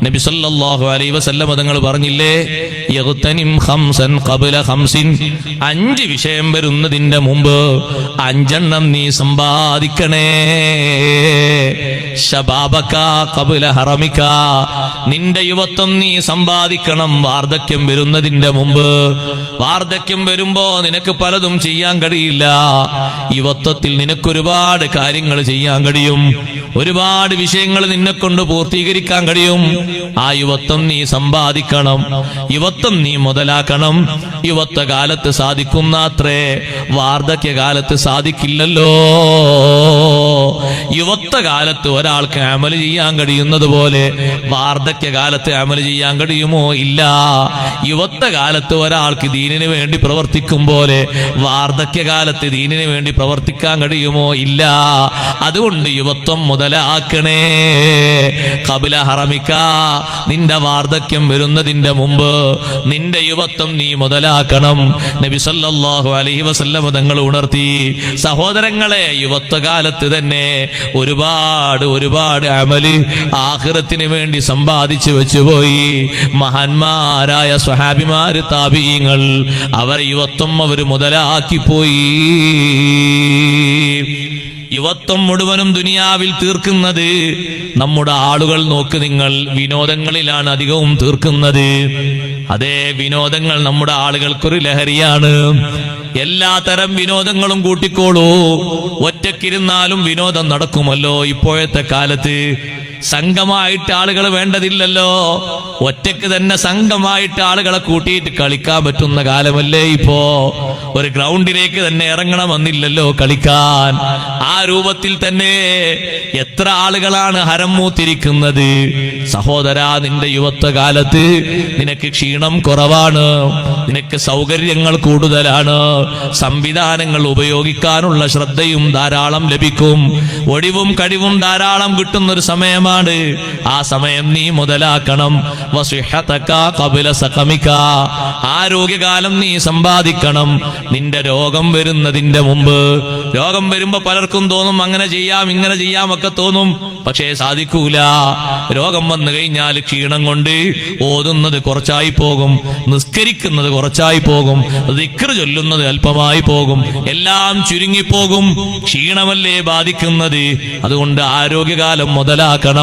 നബി സല്ലല്ലാഹു അലൈഹി വസല്ലം തങ്ങൾ പറഞ്ഞില്ലേ, യഗ്തനിം ഖംസൻ ഖബ്ല ഖംസിൻ, 5 വിഷയം വരുന്നതിന്റെ മുമ്പ് 5 എണ്ണം നീ സമ്പാദിക്കണേ. ശബാബക ഖബ്ല ഹറമിക, നിന്റെ യുവത്വം നീ സമ്പാദിക്കണം വാർദ്ധക്യം വരുന്നതിന്റെ മുമ്പ്. വാർദ്ധക്യം വരുമ്പോ നിനക്ക് പലതും ചെയ്യാൻ കഴിയില്ല. യുവത്വത്തിൽ നിനക്കൊരുപാട് കാര്യങ്ങൾ ചെയ്യാൻ കഴിയും, ഒരുപാട് വിഷയങ്ങൾ നിന്നെ കൊണ്ട് പൂർത്തീകരിക്കാൻ കഴിയും. ആ യുവത്വം നീ സമ്പാദിക്കണം, യുവത്വം നീ മുതലാക്കണം. യുവത്വകാലത്ത് സാധിക്കുന്ന അത്രേ വാർദ്ധക്യകാലത്ത് സാധിക്കില്ലല്ലോ. യുവത്വകാലത്ത് ഒരാൾക്ക് അമല് ചെയ്യാൻ കഴിയുന്നത് പോലെ വാർദ്ധക്യകാലത്ത് അമല് ചെയ്യാൻ കഴിയുമോ? ഇല്ല. യുവത്വകാലത്ത് ഒരാൾക്ക് ദീനിന് വേണ്ടി പ്രവർത്തിക്കും പോലെ വാർദ്ധക്യകാലത്ത് ദീനിന് വേണ്ടി പ്രവർത്തിക്കാൻ കഴിയുമോ? ഇല്ല. അതുകൊണ്ട് യുവത്വം മുതലാക്കണേ. ഖബ്ല ഹറമിക, നിന്റെ വാർദ്ധക്യം വരുന്നതിന്റെ മുമ്പ് നിന്റെ യുവത്വം നീ മുതലാക്കണം. നബി സല്ലല്ലാഹു അലൈഹി വസല്ലം തങ്ങൾ ഉണർത്തി, സഹോദരങ്ങളെ, യുവത്വകാലത്ത് തന്നെ ഒരുപാട് അമല് ആഖിറത്തിന് വേണ്ടി സമ്പാദിച്ചു വെച്ചുപോയി മഹാന്മാരായ സ്വഹാബിമാര്, താബിഈങ്ങൾ. അവർ യുവത്വം അവർ മുതലാക്കിപ്പോയി. യുവത്വം മുഴുവനും ദുനിയാവിൽ തീർക്കുന്നത് നമ്മുടെ ആളുകൾ നോക്ക് നിങ്ങൾ, വിനോദങ്ങളിലാണ് അധികവും തീർക്കുന്നത്. അതേ വിനോദങ്ങൾ നമ്മുടെ ആളുകൾക്കൊരു ലഹരിയാണ്. എല്ലാ തരം വിനോദങ്ങളും കൂട്ടിക്കോളൂ. ഒറ്റക്കിരുന്നാലും വിനോദം നടക്കുമല്ലോ ഇപ്പോഴത്തെ കാലത്ത്. സംഘമായിട്ട് ആളുകൾ വേണ്ടതില്ലല്ലോ, ഒറ്റക്ക് തന്നെ സംഘമായിട്ട് ആളുകളെ കൂട്ടിയിട്ട് കളിക്കാൻ പറ്റുന്ന കാലമല്ലേ ഇപ്പോ. ഒരു ഗ്രൗണ്ടിലേക്ക് തന്നെ ഇറങ്ങണമെന്നില്ലല്ലോ കളിക്കാൻ. ആ രൂപത്തിൽ തന്നെ എത്ര ആളുകളാണ് ഹരം മൂത്തിരിക്കുന്നത്. സഹോദരാ, നിന്റെ യുവത്വകാലത്ത് നിനക്ക് ക്ഷീണം കുറവാണ്, നിനക്ക് സൗകര്യങ്ങൾ കൂടുതലാണ്, സംവിധാനങ്ങൾ ഉപയോഗിക്കാനുള്ള ശ്രദ്ധയും ധാരാളം ലഭിക്കും, ഒടിവും കഴിവും ധാരാളം കിട്ടുന്നൊരു സമയമാണ്. ആ സമയം നീ മുതലാക്കണം. വസിഹതക ഖബ്ല സഖമിക, ആരോഗ്യകാലം നീ സമ്പാദിക്കണം നിന്റെ രോഗം വരുന്നതിന്റെ മുമ്പ്. രോഗം വരുമ്പോ പലർക്കും തോന്നും അങ്ങനെ ചെയ്യാം ഇങ്ങനെ ചെയ്യാം ഒക്കെ തോന്നും, പക്ഷേ സാധിക്കൂല. രോഗം വന്നു കഴിഞ്ഞാൽ ക്ഷീണം കൊണ്ട് ഓതുന്നത് കുറച്ചായി പോകും, നിസ്കരിക്കുന്നത് കുറച്ചായി പോകും, ദിക്ർ ചൊല്ലുന്നത് അല്പമായി പോകും, എല്ലാം ചുരുങ്ങിപ്പോകും. ക്ഷീണമല്ലേ ബാധിക്കുന്നത്. അതുകൊണ്ട് ആരോഗ്യകാലം മുതലാക്കണം.